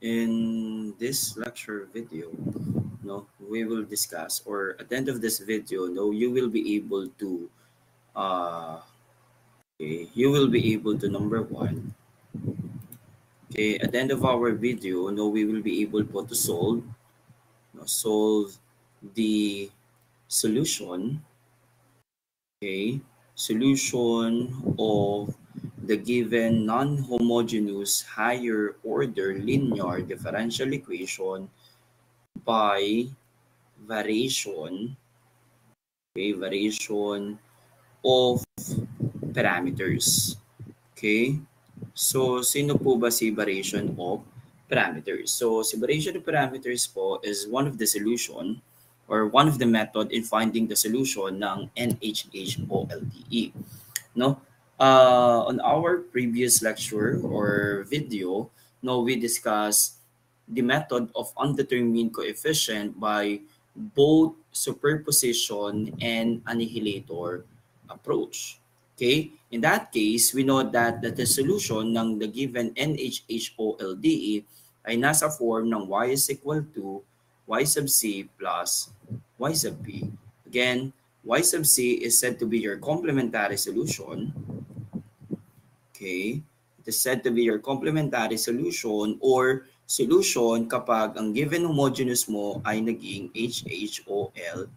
In this lecture video, we will discuss, or at the end of this video, you will be able to, number one, okay, at the end of our video, we will be able to solve the solution, okay, solution of the given non-homogeneous higher order linear differential equation by variation, okay, variation of parameters. Okay? So, sino po ba si variation of parameters? So, si variation of parameters po is one of the solution or one of the method in finding the solution ng NHHOLDE. No? On our previous lecture or video, we discussed the method of undetermined coefficient by both superposition and annihilator approach. Okay? In that case, we know that the solution ng the given NHHOLDE ay nasa form ng y is equal to y sub c plus y sub b. Again, y sub c is said to be your complementary solution. Okay? It is said to be your complementary solution or solution kapag ang given homogeneous mo ay naging HHOLDE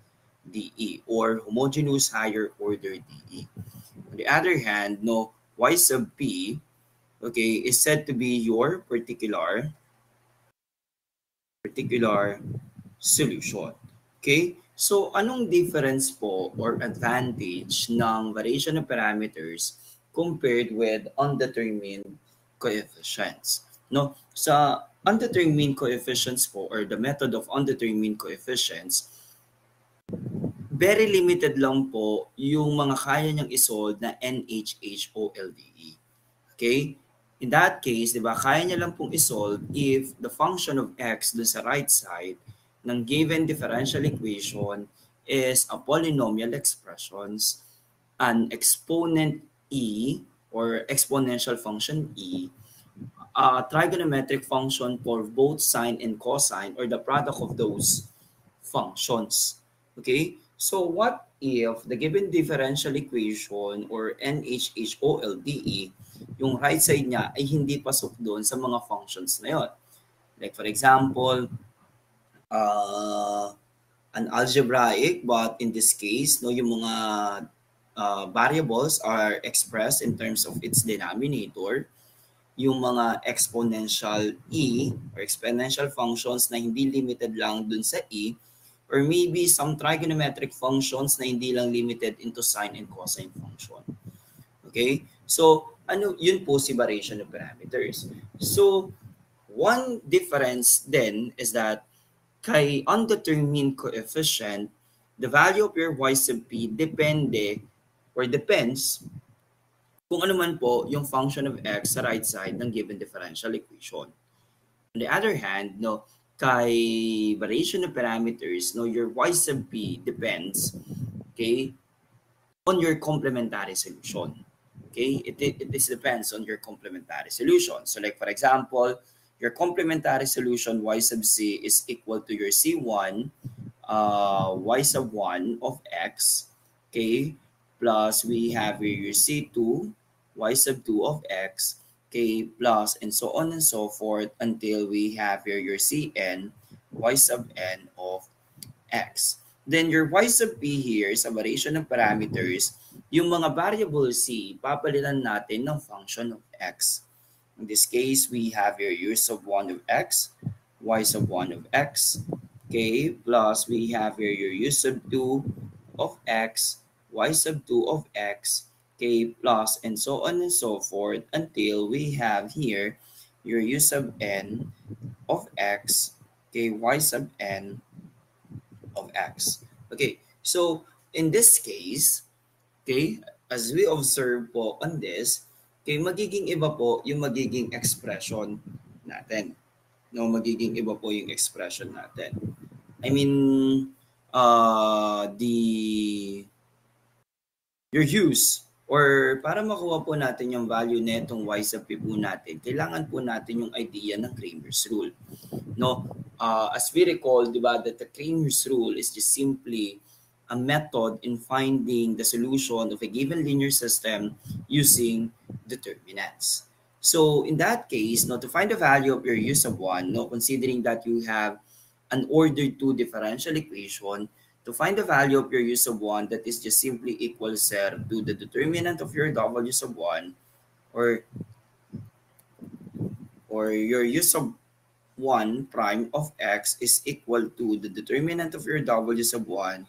or homogeneous higher order DE. On the other hand, y sub p, okay, is said to be your particular solution. Okay? So, anong difference po or advantage ng variation of parameters compared with undetermined coefficients? No, sa undetermined coefficients po or the method of undetermined coefficients, very limited lang po yung mga kaya niyang isolve na NHHOLDE. Okay? In that case, di ba, kaya niya lang pong isolve if the function of x dun sa right side ng given differential equation is a polynomial expressions, an exponent e or exponential function e, a trigonometric function for both sine and cosine or the product of those functions. Okay? So what if the given differential equation or NHHOLDE, yung right side niya ay hindi pasok doon sa mga functions na yon? Like for example, an algebraic, but in this case, yung mga variables are expressed in terms of its denominator, yung mga exponential e or exponential functions na hindi limited lang dun sa e, or maybe some trigonometric functions na hindi lang limited into sine and cosine function. Okay? So, yun po si variation of parameters. So, one difference then is that kay undetermined coefficient, the value of your y sub p depends kung ano man po yung function of x sa right side ng given differential equation. On the other hand, kay variation of parameters, your y sub p depends, okay, on your complementary solution. Okay, it depends on your complementary solution. So like for example, your complementary solution y sub c is equal to your c1 y sub 1 of x, okay, plus we have here your c2 y sub 2 of x, okay, plus and so on and so forth until we have here your cn y sub n of x. Then your y sub p here is a variation of parameters. Yung mga variable c, papalitan natin ng function of x. In this case, we have here u sub 1 of x, y sub 1 of x, okay, plus we have here your u sub 2 of x, y sub 2 of x, okay, plus and so on and so forth until we have here your u sub n of x, okay, y sub n of x. Okay, so in this case, okay, as we observe po on this, okay, magiging iba po yung magiging expression natin. Magiging iba po yung expression natin. I mean, your use or para makuha po natin yung value netong y sub p po natin, kailangan po natin yung idea ng Cramer's rule. No, as we recall, di ba, that the Cramer's rule is just simply a method in finding the solution of a given linear system using determinants. So in that case, no, to find the value of your u sub 1, no, considering that you have an ordered 2 differential equation, to find the value of your u sub 1, that is just simply equal, sir, to the determinant of your w sub 1, or your u sub 1 prime of x is equal to the determinant of your w sub 1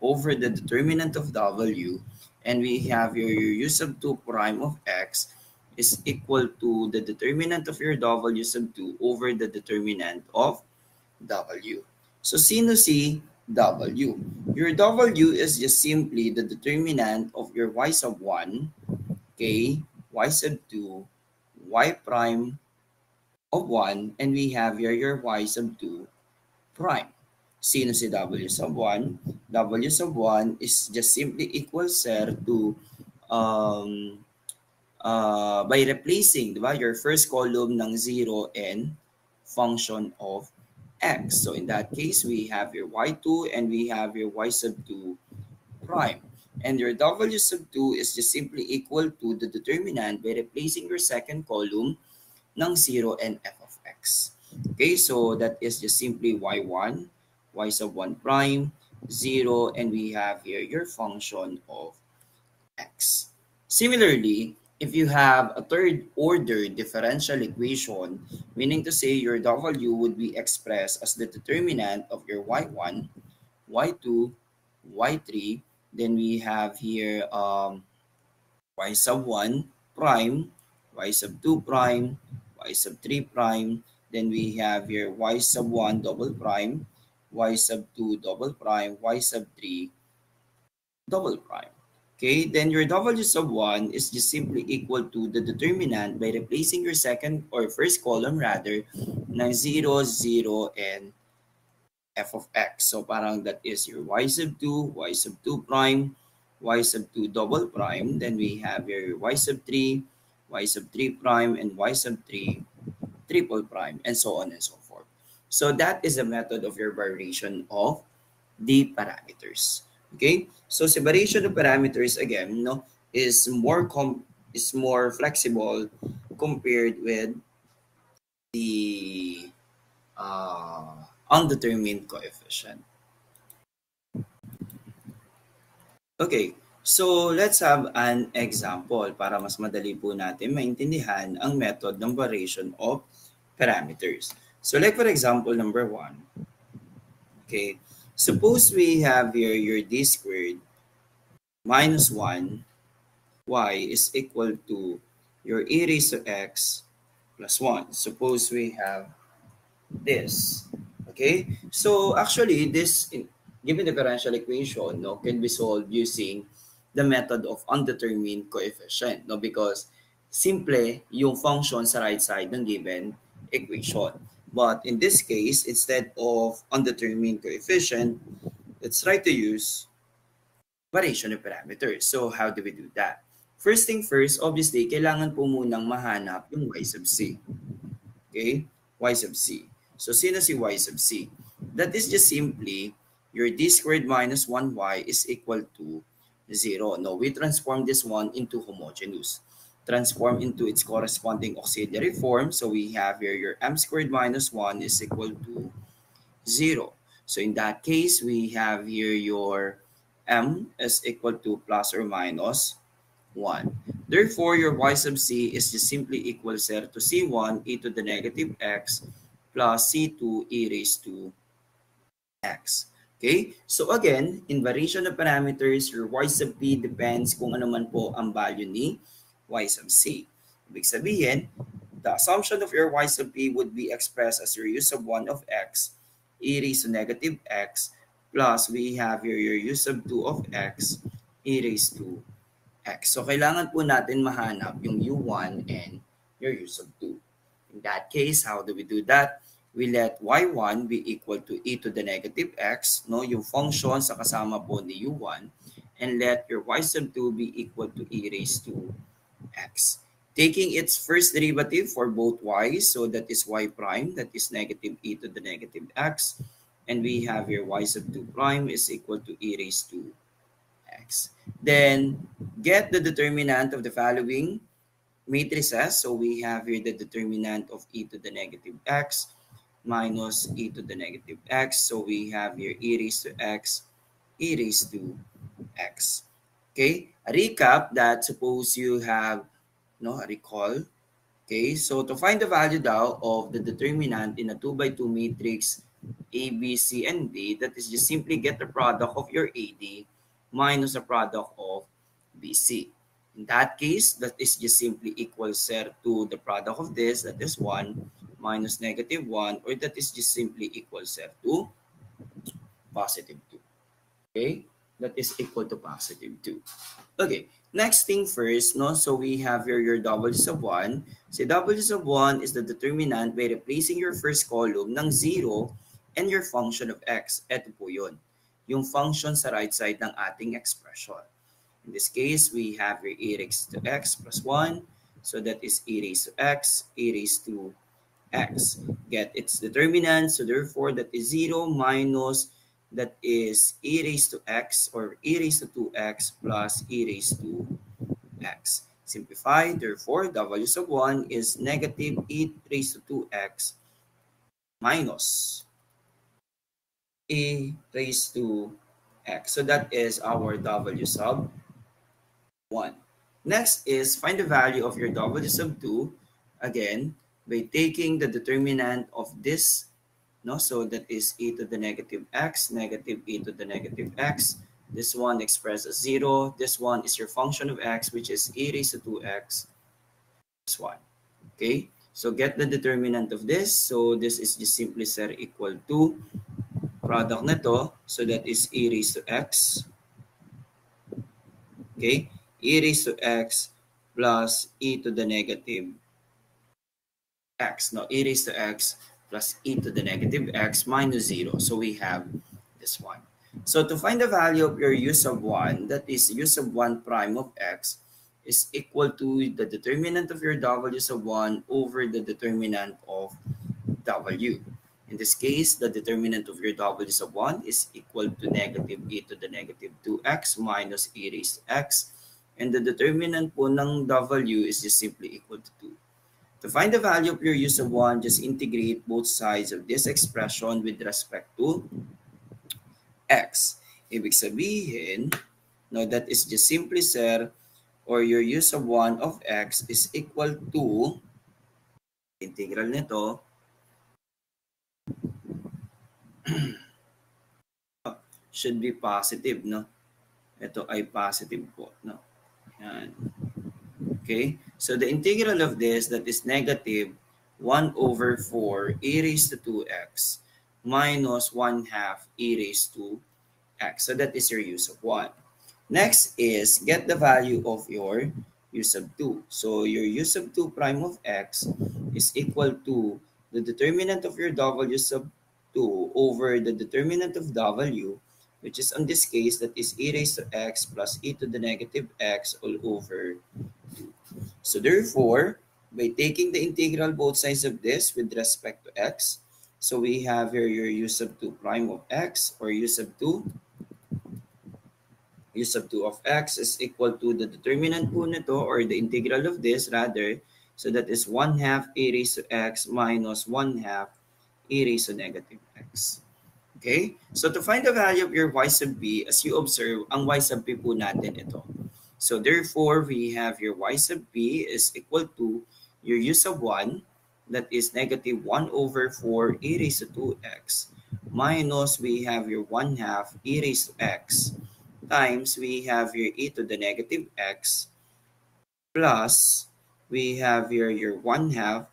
over the determinant of w, and we have your u sub 2 prime of x is equal to the determinant of your w sub 2 over the determinant of w. So sino si w? Your w is just simply the determinant of your y sub 1, okay, y sub 2, y prime of 1, and we have here your y sub 2 prime. Sino si w sub 1? W sub 1 is just simply equal, sir, to by replacing, di ba, your first column ng 0 and function of x. So in that case, we have your y2 and we have your y sub 2 prime. And your w sub 2 is just simply equal to the determinant by replacing your second column ng 0 and f of x. Okay, so that is just simply y1, y sub 1 prime, 0, and we have here your function of x. Similarly, if you have a third order differential equation, meaning to say your w would be expressed as the determinant of your y1, y2, y3, then we have here y sub 1 prime, y sub 2 prime, y sub 3 prime, then we have here y sub 1 double prime, y sub 2 double prime, y sub 3 double prime. Okay, then your w sub 1 is just simply equal to the determinant by replacing your second or first column rather ng 0, 0, and f of x. So parang that is your y sub 2, y sub 2 prime, y sub 2 double prime. Then we have your y sub 3, y sub 3 prime, and y sub 3 triple prime, and so on and so forth. So that is the method of your variation of the parameters. Okay, so separation of parameters again, no, is more flexible compared with the undetermined coefficient. Okay, so let's have an example para mas madali po natin maintindihan ang method ng variation of parameters. So like for example number 1, okay, suppose we have here your d squared minus 1 y is equal to your e raised to x plus 1. Suppose we have this. Okay, so actually this, given the differential equation, no, can be solved using the method of undetermined coefficient, no, because simple yung function sa right side ng given equation. But in this case, instead of undetermined coefficient, let's try to use variation of parameters. So how do we do that? First thing first, obviously, kailangan po munang mahanap yung y sub c. Okay? Y sub c. So sino si y sub c? That is just simply your d squared minus 1y is equal to 0. No, we transform this one into homogeneous. Transform into its corresponding auxiliary form. So we have here your m squared minus 1 is equal to 0. So in that case, we have here your m is equal to plus or minus 1. Therefore, your y sub c is just simply equal, sir, to c1 e to the negative x plus c2 e raised to x. Okay? So again, in variation of parameters, your y sub p depends kung ano man po ang value ni y sub c. Ibig sabihin, the assumption of your y sub p would be expressed as your u sub 1 of x e raised to negative x plus we have here your u sub 2 of x e raised to x. So kailangan po natin mahanap yung u1 and your u sub 2. In that case, how do we do that? We let y1 be equal to e to the negative x, no, yung function sa kasama po ni u1, and let your y sub 2 be equal to e raised to x. Taking its first derivative for both y's, so that is y prime, that is negative e to the negative x, and we have here y sub 2 prime is equal to e raised to x. Then get the determinant of the following matrices. So we have here the determinant of e to the negative x minus e to the negative x. So we have here e raised to x, e raised to x. Okay, a recap that suppose you have a recall. Okay, so to find the value now of the determinant in a 2 by 2 matrix A, B, C, and D, that is just simply get the product of your AD minus the product of BC. In that case, that is just simply equal, sir, to the product of this, that is 1 minus negative 1, or that is just simply equal, sir, to positive 2. Okay, that is equal to positive 2. Okay, next thing first, no? So we have here your W sub 1. So W sub 1 is the determinant by replacing your first column ng 0 and your function of x. Ito po yun. Yung function sa right side ng ating expression. In this case, we have your e raised to x plus 1. So that is e raised to x, e raised to x. Get its determinant. So therefore, that is 0 minus that is e raised to x, or e raised to 2x plus e raised to x. Simplify, therefore, W sub 1 is negative e raised to 2x minus e raised to x. So that is our W sub 1. Next is find the value of your W sub 2, again, by taking the determinant of this. No, so that is e to the negative x, negative e to the negative x. This one expressed as 0. This one is your function of x, which is e raised to 2x plus 1. Okay, so get the determinant of this. So this is just simply, sir, equal to product na to. So that is e raised to x. Okay, e raised to x plus e to the negative x. No, e raised to x plus e to the negative x minus 0. So we have this one. So to find the value of your u sub 1, that is u sub 1 prime of x, is equal to the determinant of your w sub 1 over the determinant of w. In this case, the determinant of your w sub 1 is equal to negative e to the negative 2x minus e raised to x. And the determinant po ng w is just simply equal to 2. To find the value of your u sub 1, just integrate both sides of this expression with respect to x. Ibig sabihin, no, that is just simply, sir, or your u sub 1 of x is equal to, integral nito, should be positive, no? Ito ay positive po, no? Yan. Okay, so the integral of this, that is negative 1 over 4 e raised to 2x minus 1 half e raised to x. So that is your u sub 1. Next is get the value of your u sub 2. So your u sub 2 prime of x is equal to the determinant of your w sub 2 over the determinant of w, which is in this case, that is e raised to x plus e to the negative x all over 2. So therefore, by taking the integral both sides of this with respect to x, so we have here your u sub 2 prime of x, or u sub 2 of x is equal to the determinant po nito, or the integral of this rather. So that is 1 half e raised to x minus 1 half e raised to negative x. Okay? So to find the value of your y sub b, as you observe, ang y sub b po natin ito. So therefore, we have your y sub b is equal to your u sub 1, that is negative 1 over 4 e raised to 2x, minus we have your 1 half e raised to x, times we have your e to the negative x, plus we have here your 1 half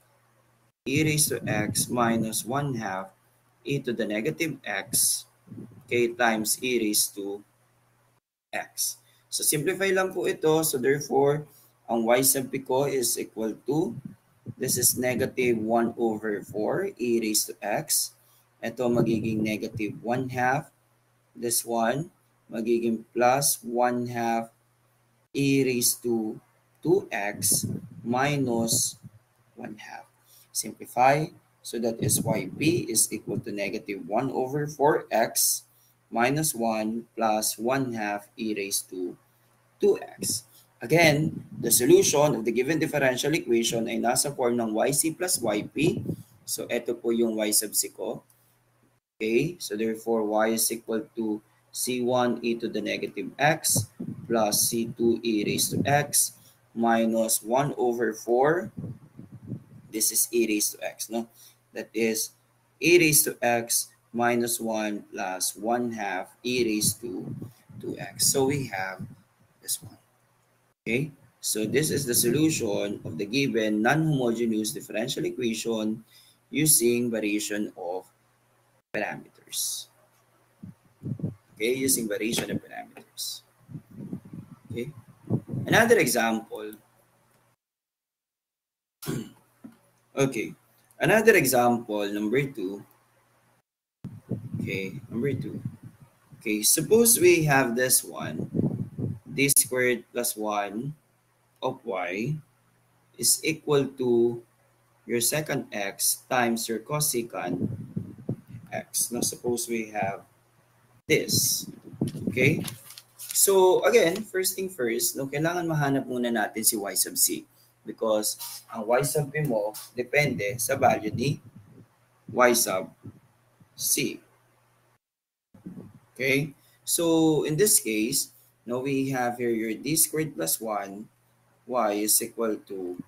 e raised to x minus 1 half e to the negative x, okay, times e raised to x. So simplify lang po ito. So therefore, ang y sub p ko is equal to, this is negative 1 over 4 e raised to x. Ito magiging negative 1 half, this one, magiging plus 1 half e raised to 2x minus 1 half. Simplify. So that is yp is equal to negative 1 over 4x minus 1 plus 1 half e raised to 2x. Again, the solution of the given differential equation ay nasa form ng yc plus yp. So, ito po yung y sub c ko. Okay, so therefore y is equal to c1 e to the negative x plus c2 e raised to x minus 1 over 4. This is e raised to x, no? That is e raised to x minus 1 plus 1 half e raised to 2x. So we have this one. Okay, so this is the solution of the given non-homogeneous differential equation using variation of parameters. Okay, using variation of parameters. Okay, another example. Okay, another example, number 2. Okay, number 2. Okay, suppose we have this one, d squared plus 1 of y is equal to your second x times your cosecant x. Now, suppose we have this. Okay? So, again, first thing first, no, kailangan mahanap muna natin si y sub c. Because ang y sub p mo, depende sa value ni y sub c. Okay? So, in this case, now we have here your d squared plus 1, y is equal to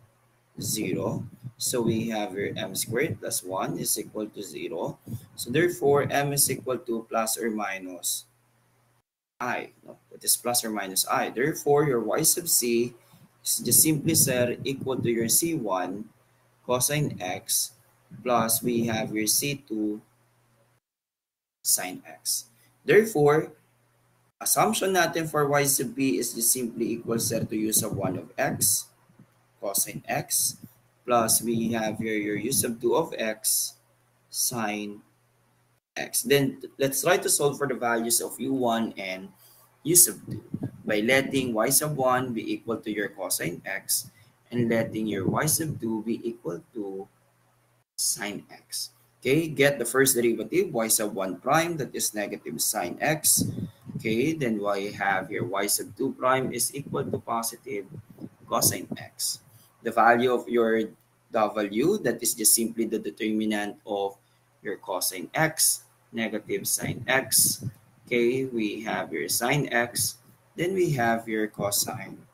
0. So, we have your m squared plus 1 is equal to 0. So, therefore, m is equal to plus or minus I. No? That is plus or minus I. Therefore, your y sub c is just simply said equal to your c1 cosine x plus we have your c2 sine x. Therefore, assumption natin for y sub b is just simply equal to u sub 1 of x cosine x plus we have here your u sub 2 of x sine x. Then let's try to solve for the values of u1 and u sub 2 by letting y sub 1 be equal to your cosine x and letting your y sub 2 be equal to sine x. Okay, get the first derivative, y sub 1 prime, that is negative sine x. Okay, then we have here y sub 2 prime is equal to positive cosine x. The value of your w, that is just simply the determinant of your cosine x, negative sine x. Okay, we have your sine x, then we have your cosine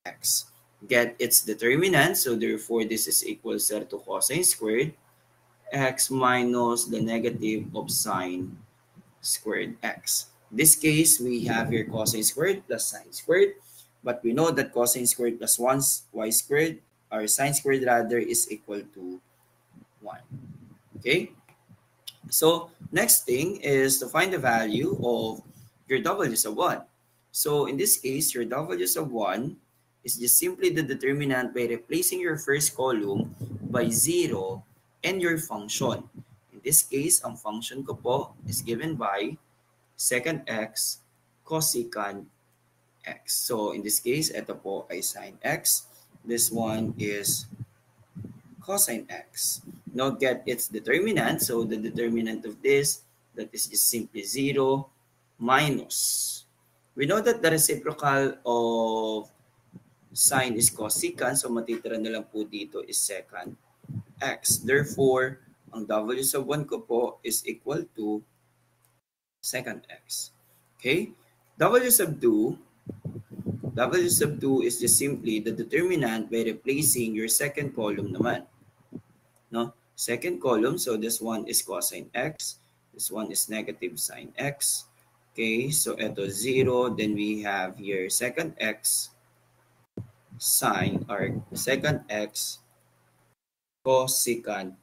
x. Get its determinant, so therefore this is equal to cosine squared x minus the negative of sine squared x. In this case, we have here cosine squared plus sine squared, but we know that cosine squared plus 1 y squared, or sine squared rather, is equal to 1. Okay? So, next thing is to find the value of your w sub 1. So, in this case, your w sub 1 is just simply the determinant by replacing your first column by 0 and your function. In this case, ang function ko po is given by second x cosecant x. So, in this case, ito po ay sine x. This one is cosine x. Now, get its determinant. So, the determinant of this, that is just simply 0 minus. We know that the reciprocal of sine is cosecant. So, matitira na lang po dito is secant x. Therefore, ang w sub 1 ko po is equal to secant x. Okay? W sub 2 is just simply the determinant by replacing your second column naman. No? Second column, so this one is cosine x. This one is negative sine x. Okay, so ito 0. Then we have here second x sine, or second x cosecant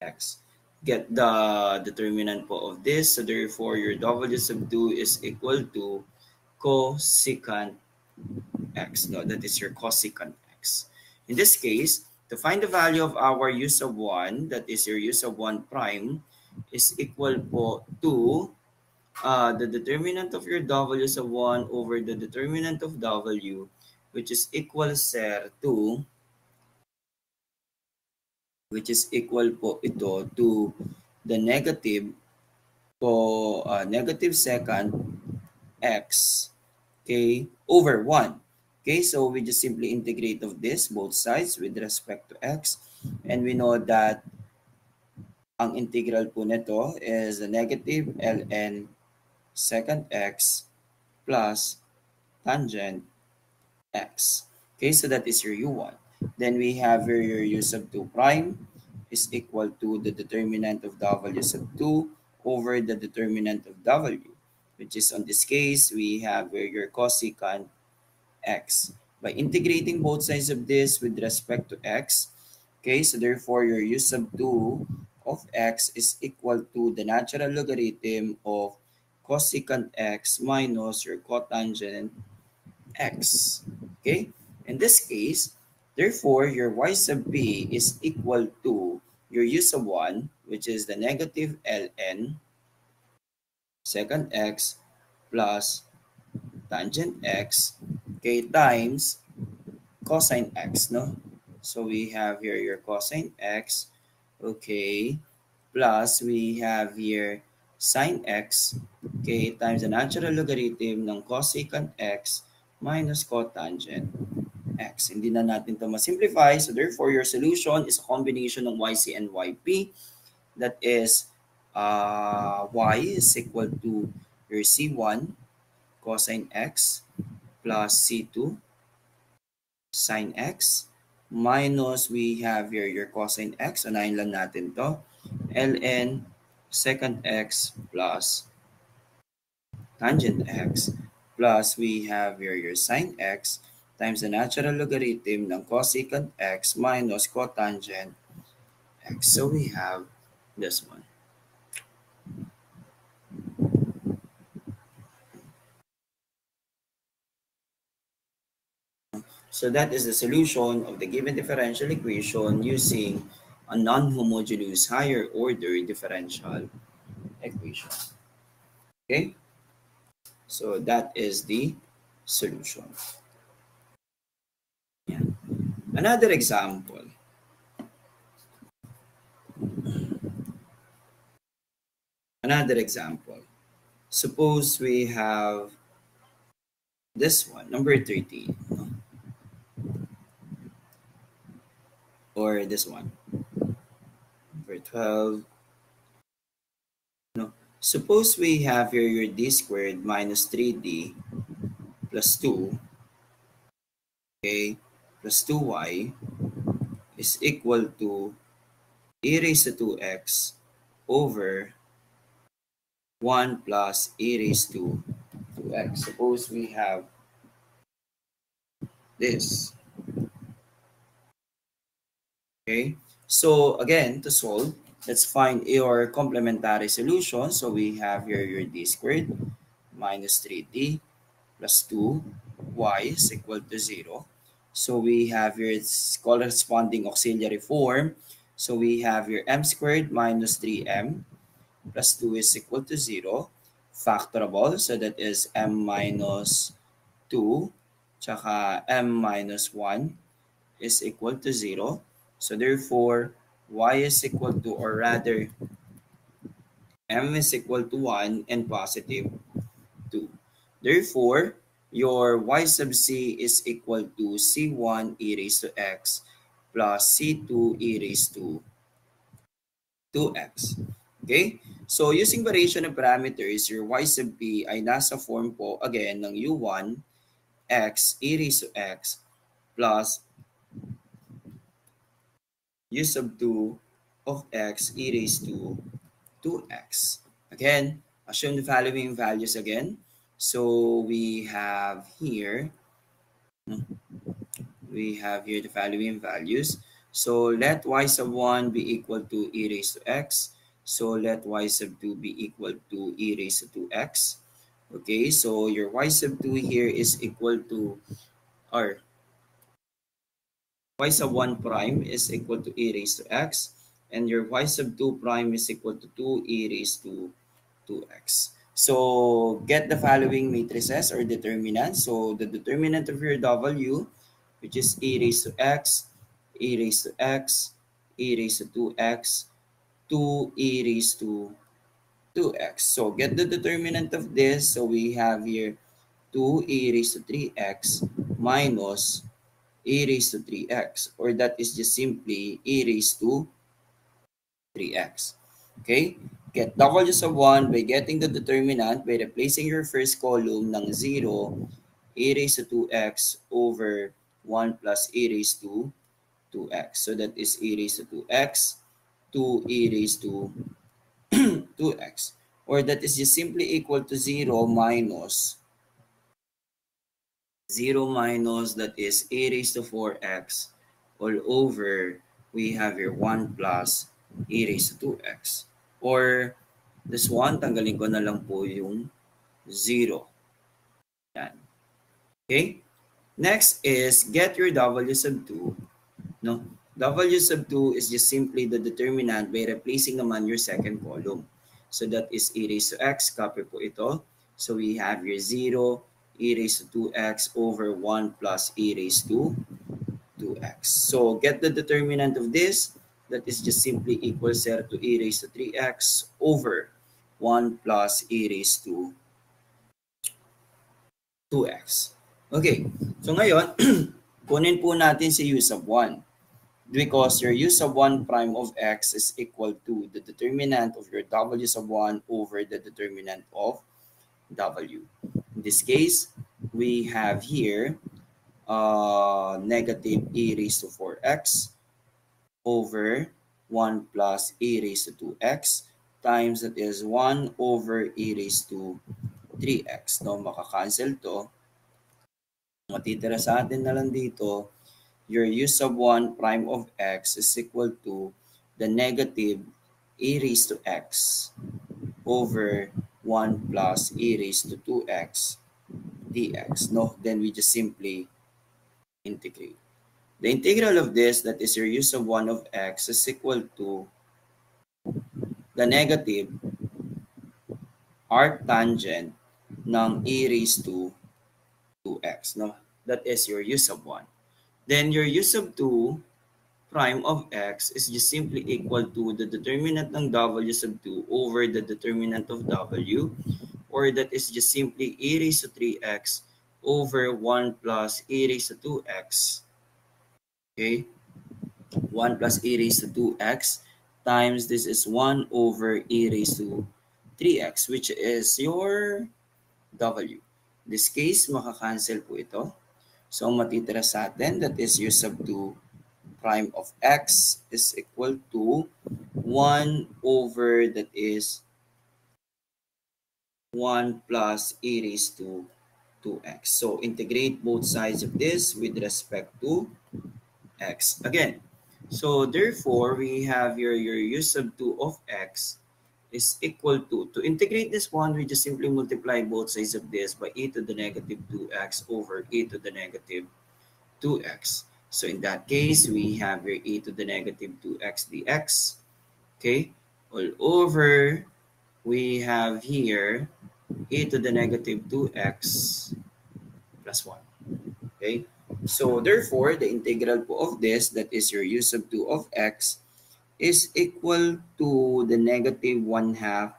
x. Get the determinant po of this. So therefore, your w sub 2 is equal to cosecant x. No, that is your cosecant x. In this case, to find the value of our u sub 1, that is your u sub 1 prime, is equal po to the determinant of your W sub 1 over the determinant of W, which is equal sir to, which is equal po ito to the negative po, negative second x, okay, over 1. Okay, so we just simply integrate of this both sides with respect to x, and we know that ang integral po nito is the negative ln second x plus tangent x. Okay, so that is your u1. Then we have your u sub 2 prime is equal to the determinant of w sub 2 over the determinant of w, which is on this case, we have your cosecant x. By integrating both sides of this with respect to x, okay, so therefore your u sub 2 of x is equal to the natural logarithm of cosecant x minus your cotangent x. Okay, in this case, therefore your y sub b is equal to your u sub 1, which is the negative ln second x plus tangent x, okay, times cosine x, no? So we have here your cosine x, okay, plus we have here sine x, okay, times the natural logarithm ng cosecant x minus cotangent x. Hindi na natin ito ma-simplify. So therefore, your solution is a combination ng yc and yp. That is, y is equal to your c1 cosine x plus c2 sine x minus we have here your cosine x. Unahin lang natin to. ln second x plus tangent x plus we have here your sine x times the natural logarithm ng cosecant x minus cotangent x. So we have this one. So that is the solution of the given differential equation using a non-homogeneous higher order differential equation. Okay, so that is the solution. Yeah. Another example. Another example. Suppose we have this one, number 13, or this one, number 12. No. Suppose we have here your d squared minus 3d plus 2, okay, plus 2y is equal to e raised to 2x over 1 plus e raised to 2x. Suppose we have this. Okay, so again, to solve, let's find your complementary solution. So we have here your d squared minus 3d plus 2y is equal to 0. So we have your corresponding auxiliary form. So we have your m squared minus 3m plus 2 is equal to 0. Factorable, so that is m minus 2 tsaka m minus 1 is equal to 0. So therefore, y is equal to, or rather, m is equal to 1 and positive 2. Therefore, your y sub c is equal to c1 e raised to x plus c2 e raised to 2x. Okay? So, using variation of parameters, your y sub p ay nasa form po, again, ng u1 x e raised to x plus u sub 2 of x e raised to 2x. Again, assume the following values again. So we have here the following values. So let y sub 1 be equal to e raised to x. So let y sub 2 be equal to e raised to 2x. Okay, so your y sub 2 here is equal to, or y sub 1 prime is equal to e raised to x, and your y sub 2 prime is equal to 2 e raised to 2x. So get the following matrices or determinants. So the determinant of your W, which is a raised to x, a raised to x, a raised to 2x, 2a raised to 2x. So get the determinant of this. So we have here 2a raised to 3x minus a raised to 3x, or that is just simply a raised to 3x. Okay? Get W sub 1 by getting the determinant by replacing your first column ng 0, a raised to 2x over 1 plus a raised to 2x. So that is a raised to 2x, 2a raised to 2x. Or that is just simply equal to 0 minus that is a raised to 4x all over we have here 1 plus a raised to 2x. Or this one, tanggalin ko na lang po yung 0. Yan. Okay? Next is get your W sub 2. No? W sub 2 is just simply the determinant by replacing naman your second column. So that is a raised to x. Copy po ito. So we have your 0, a raised to 2x over 1 plus a raised to 2x. So get the determinant of this. That is just simply equal to a raised to 3x over 1 plus a raised to 2x. Okay. So ngayon, kunin po natin si u sub 1. Because your u sub 1 prime of x is equal to the determinant of your w sub 1 over the determinant of w. In this case, we have here negative a raised to 4x over 1 plus a raised to 2x times that is 1 over a raised to 3x. No, makakancel to. Matitira sa atin na lang dito, your u sub 1 prime of x is equal to the negative a raised to x over 1 plus a raised to 2x dx. No, then we just simply integrate. The integral of this, that is your u sub 1 of x, is equal to the negative arctangent ng a raised to 2x. No, that is your u sub 1. Then your u sub 2 prime of x is just simply equal to the determinant ng w sub 2 over the determinant of w, or that is just simply a raised to 3x over 1 plus a raised to 2x. Okay? 1 plus a raised to 2x times this is 1 over a raised to 3x, which is your w. In this case, makakancel po ito. So, matitira sa atin, that is u sub 2 prime of x is equal to 1 over that is 1 plus a raised to 2x. So, integrate both sides of this with respect to x. Again, so therefore, we have your u sub 2 of x is equal to integrate this one, we just simply multiply both sides of this by e to the negative 2x over e to the negative 2x. So in that case, we have your e to the negative 2x dx. Okay, all over, we have here e to the negative 2x plus 1. Okay, so therefore, the integral po of this, that is your u sub 2 of x, is equal to the negative 1/2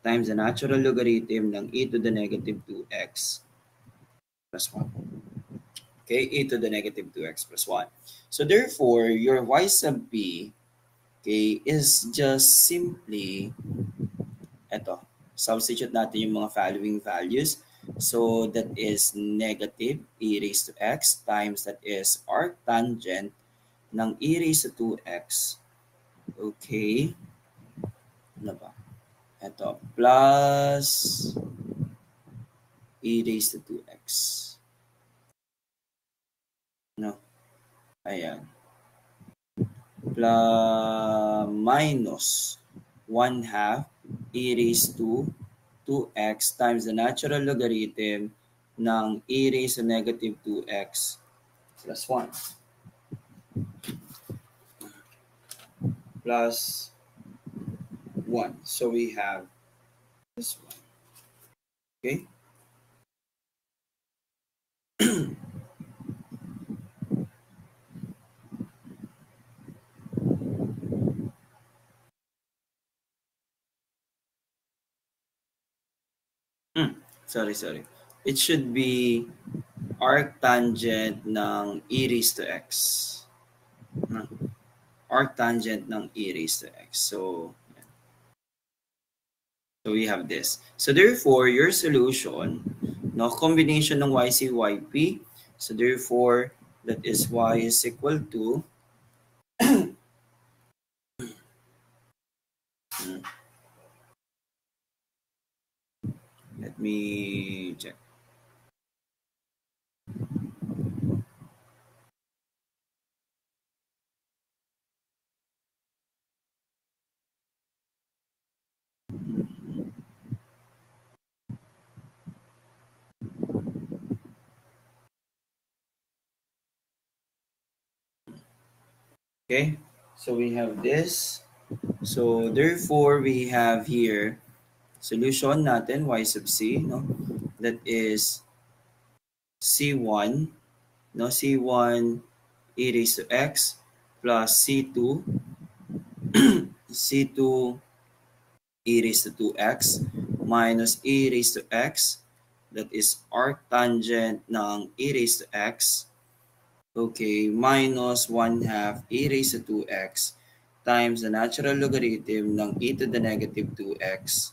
times the natural logarithm ng e to the negative 2x plus 1. Okay, e to the negative 2x plus 1. So therefore, your y sub p, okay, is just simply, eto, substitute natin yung mga following values. So that is negative e raised to x times that is arctangent ng e raised to 2x. Okay. Ano ba? Ito, plus e raised to 2x. No? Ayan. Plus minus 1/2 e raised to 2x times the natural logarithm ng e raised to negative 2x plus 1. Plus 1. So we have this one. Okay. Sorry. It should be arctangent ng e raised to x. Arctangent ng e raised to x. So we have this. So therefore, your solution, no, combination ng YC, YP. So therefore, that is y is equal to let me check. Okay, so we have this. So therefore, we have here solution natin y sub c, no? That is c1, no? C1 e raised to x plus c2 c2 e raised to 2x minus e raised to x, that is arctangent ng e raised to x, okay, minus 1/2 e raised to 2x times the natural logarithm ng e to the negative 2x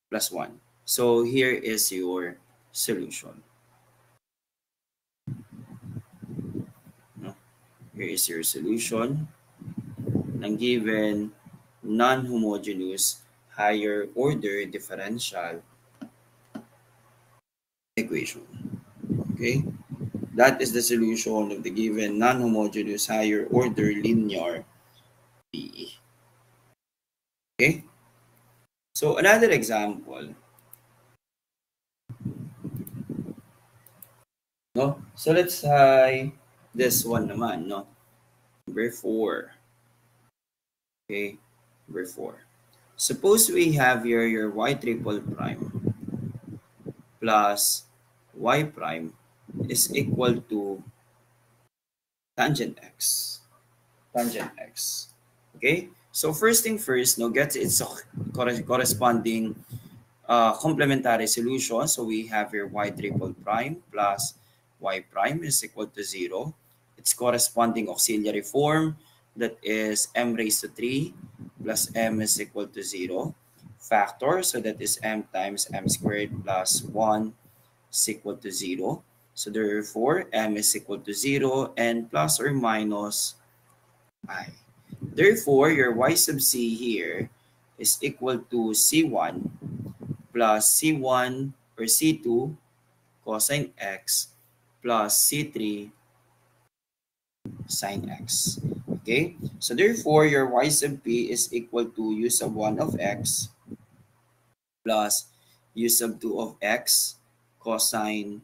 plus 1. So here is your solution. No? Here is your solution ng given non-homogeneous higher order differential equation. Okay? That is the solution of the given non-homogeneous higher order linear PE. Okay? So another example. No? So let's try this one naman, no? Number 4. Okay? Number 4. Suppose we have here your y triple prime plus y prime is equal to tangent x. Tangent x. Okay? So first thing first, no, get its corresponding complementary solution. So we have here y triple prime plus y prime is equal to 0. Its corresponding auxiliary form, that is m raised to 3 plus m is equal to 0. Factor, so that is m times m squared plus 1 is equal to 0. So therefore, m is equal to 0 and plus or minus I. Therefore, your y sub c here is equal to c1 plus c1 or c2 cosine x plus c3 sine x. Okay? So therefore, your y sub p is equal to u sub 1 of x plus u sub 2 of x cosine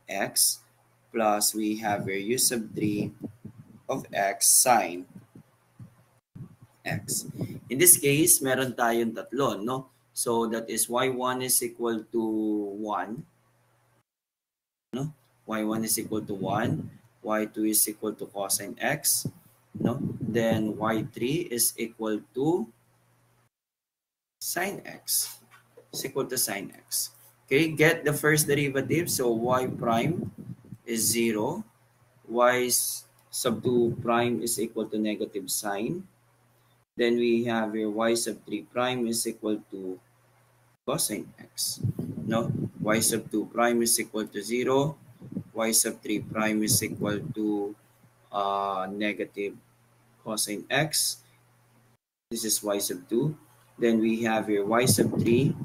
x plus we have here u sub 3 of x sine x. In this case, meron tayong tatlo, no? So that is y1 is equal to 1, no? Y1 is equal to 1, y2 is equal to cosine x, no? Then y3 is equal to sine x. Is equal to sine x. Okay, get the first derivative. So y prime is 0. Y sub 2 prime is equal to negative sine. Then we have here y sub 3 prime is equal to cosine x. No, y sub 2 prime is equal to 0. Y sub 3 prime is equal to negative cosine x. This is y sub 2. Then we have here y sub 3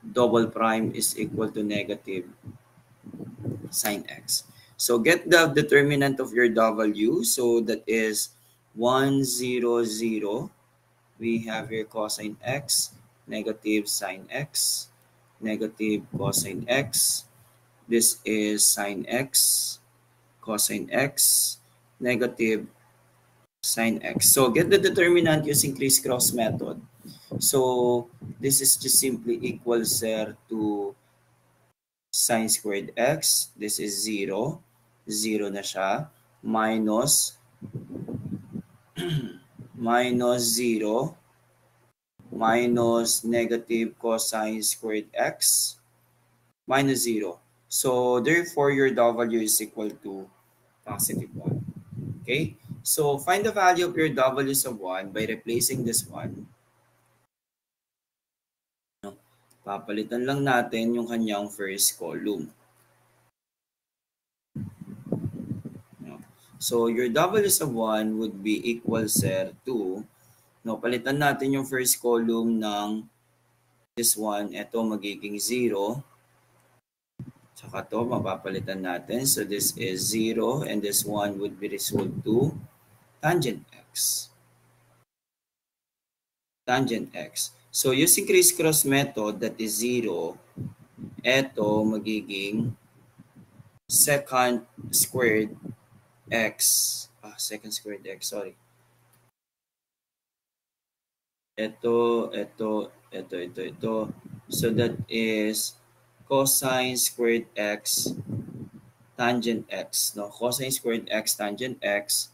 double prime is equal to negative sine x. So get the determinant of your w. So that is 1, 0, 0. We have here cosine x, negative sine x, negative cosine x. This is sine x, cosine x, negative sine x. So get the determinant using crisscross method. So this is just simply equal, sir, to sine squared x. This is 0. 0 na siya. Minus minus 0 minus negative cosine squared x minus 0. So therefore, your W is equal to positive 1. Okay? So find the value of your W sub 1 by replacing this one. Papalitan lang natin yung kanyang first column. So your W sub 1 would be equal, sir, to, palitan natin yung first column ng this one. Ito magiging 0. Saka to mapapalitan natin. So this is 0 and this one would be resolved to tangent x. Tangent x. So using crisscross method, that is 0, ito magiging second squared x. Second squared x, sorry. Ito. So that is cosine squared x tangent x. No? Cosine squared x tangent x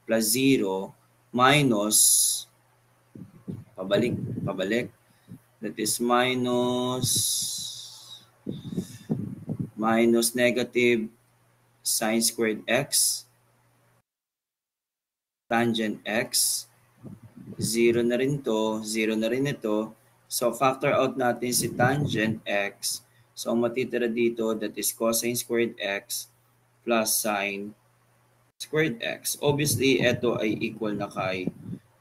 plus 0 minus pabalik. That is minus negative sine squared x tangent x. 0 na rin to, 0 na rin ito. So factor out natin si tangent x. So ang matitira dito, that is cosine squared x plus sine squared x. Obviously, ito ay equal na kay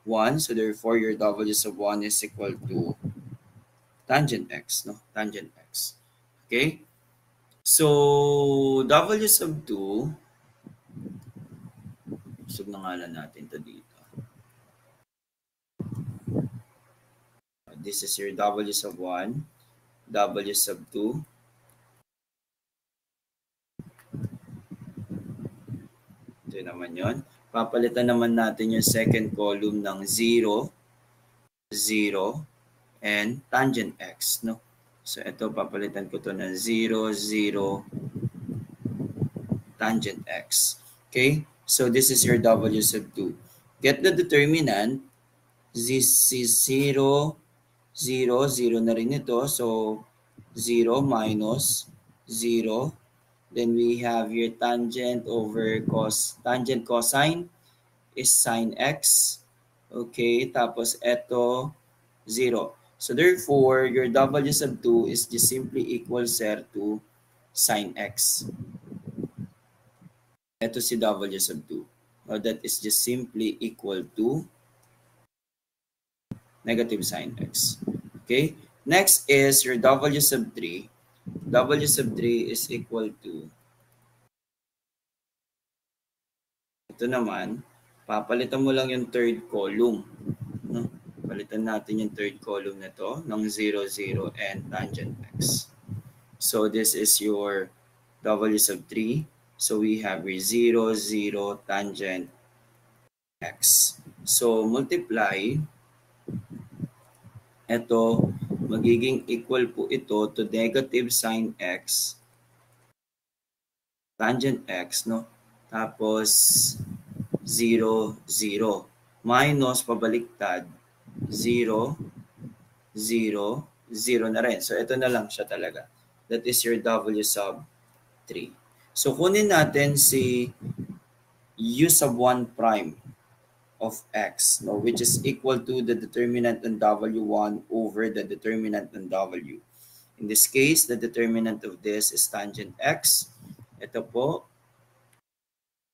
1. So therefore, your W sub 1 is equal to tangent x. No? Tangent x. Okay? So, W sub 2, nangalan natin to dito. This is your W sub 1, W sub 2. Ito naman yon. Papalitan naman natin yung second column ng 0, 0, and tangent x. No? So ito, papalitan ko to ng 0, 0, tangent x. Okay? So this is your W sub 2. Get the determinant. This is 0, 0, 0 na rin ito. So 0 minus 0. Then we have your tangent over tangent cosine is sine x. Okay, tapos ito 0. So therefore, your W sub 2 is just simply equal, sir, to sine x. Ito si W sub 2. That is just simply equal to negative sine x. Okay, next is your W sub 3. W sub 3 is equal to, ito naman, papalitan mo lang yung third column. No? Palitan natin yung third column na to ng 0, 0, and tangent x. So this is your W sub 3. So we have your 0, 0, tangent x. So multiply, ito, magiging equal po ito to negative sine x tangent x, no? Tapos 0, 0. Minus pabaliktad 0, 0, 0 na rin. So ito na lang siya talaga. That is your W sub 3. So kunin natin si U sub 1 prime of x, no, which is equal to the determinant ng W1 over the determinant ng W. In this case, the determinant of this is tangent x. Ito po,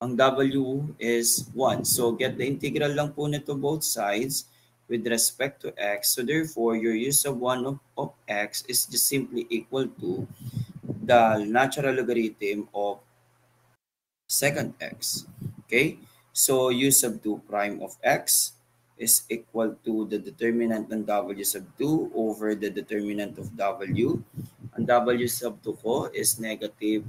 ang W is 1. So get the integral lang po nito both sides with respect to x. So therefore, your U sub 1 of x is just simply equal to the natural logarithm of second x. Okay? So U sub 2 prime of x is equal to the determinant ng W sub 2 over the determinant of W. Ang W sub 2 ko is negative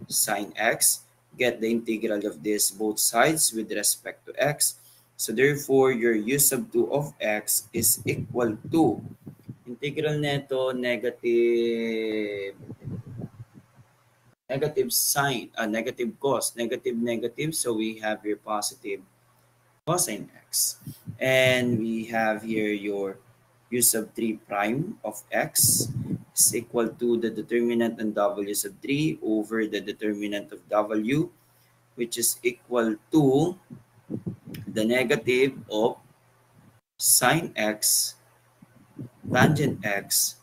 sine x. Get the integral of this both sides with respect to x. So therefore, your u sub 2 of x is equal to integral neto negative sign, negative cos, negative negative. So we have your positive cosine x. And we have here your u sub 3 prime of x is equal to the determinant of w sub 3 over the determinant of w, which is equal to the negative of sine x tangent x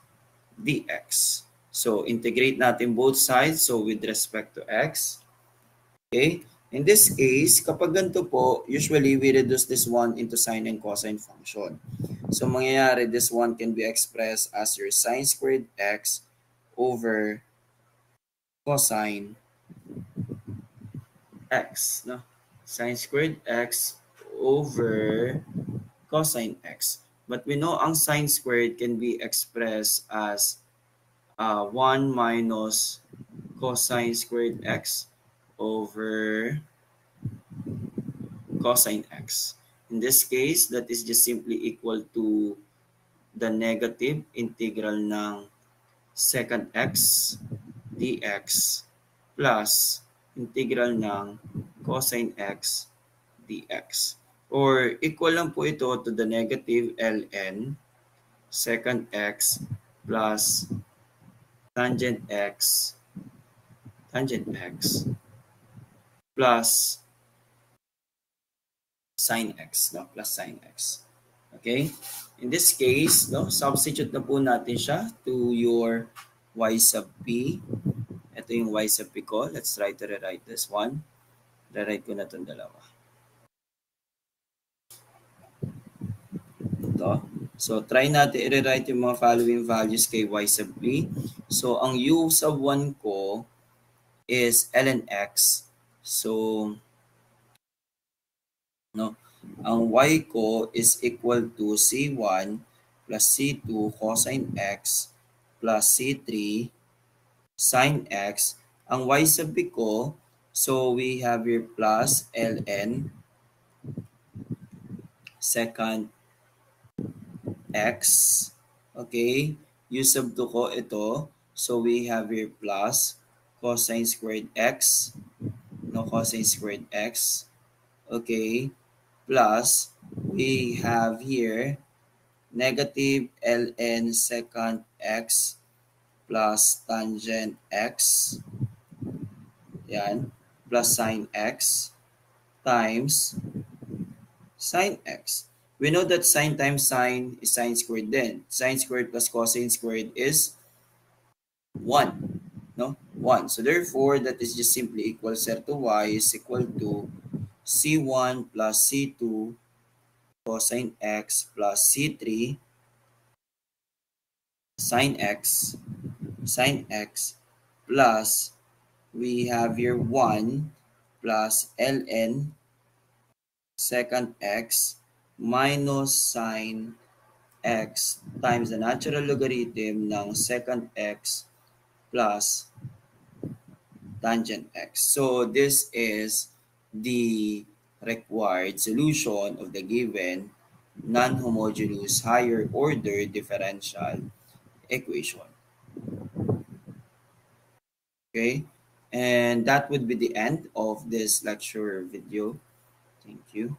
dx. So integrate natin both sides. So with respect to x, okay? In this case, kapag ganito po, usually we reduce this one into sine and cosine function. So mangyayari, this one can be expressed as your sine squared x over cosine x, no? Sine squared x over cosine x. But we know ang sine squared can be expressed as 1 minus cosine squared x over cosine x. In this case, that is just simply equal to the negative integral ng secant x dx plus integral ng cosine x dx. Or equal lang po ito to the negative ln secant x plus tangent x plus sine x, no? Plus sine x. Okay? In this case, no, substitute na po natin siya to your y sub p. Ito yung y sub p ko. Let's try to rewrite this one. Rewrite ko na itong dalawa. Ito. So, try natin i-rewrite yung mga following values kay y sub p. So, ang u sub 1 ko is ln x. So, no, ang y ko is equal to c1 plus c2 cosine x plus c3 sine x. Ang y sub b ko, so we have here plus ln secant x. Okay, u sub 2 ko ito, so we have here plus cosine squared x, no, cosine squared x. Okay, plus we have here negative ln secant x plus tangent x, yan, plus sine x times sine x. We know that sine times sine is sine squared din. Sine squared plus cosine squared is 1. No? 1. So therefore, that is just simply equal to y is equal to c1 plus c2 cosine x plus c3 sine x plus we have here 1 plus ln secant x minus sine x times the natural logarithm ng secant x plus tangent x. So this is the required solution of the given non-homogeneous higher order differential equation. Okay, and that would be the end of this lecture video. Thank you.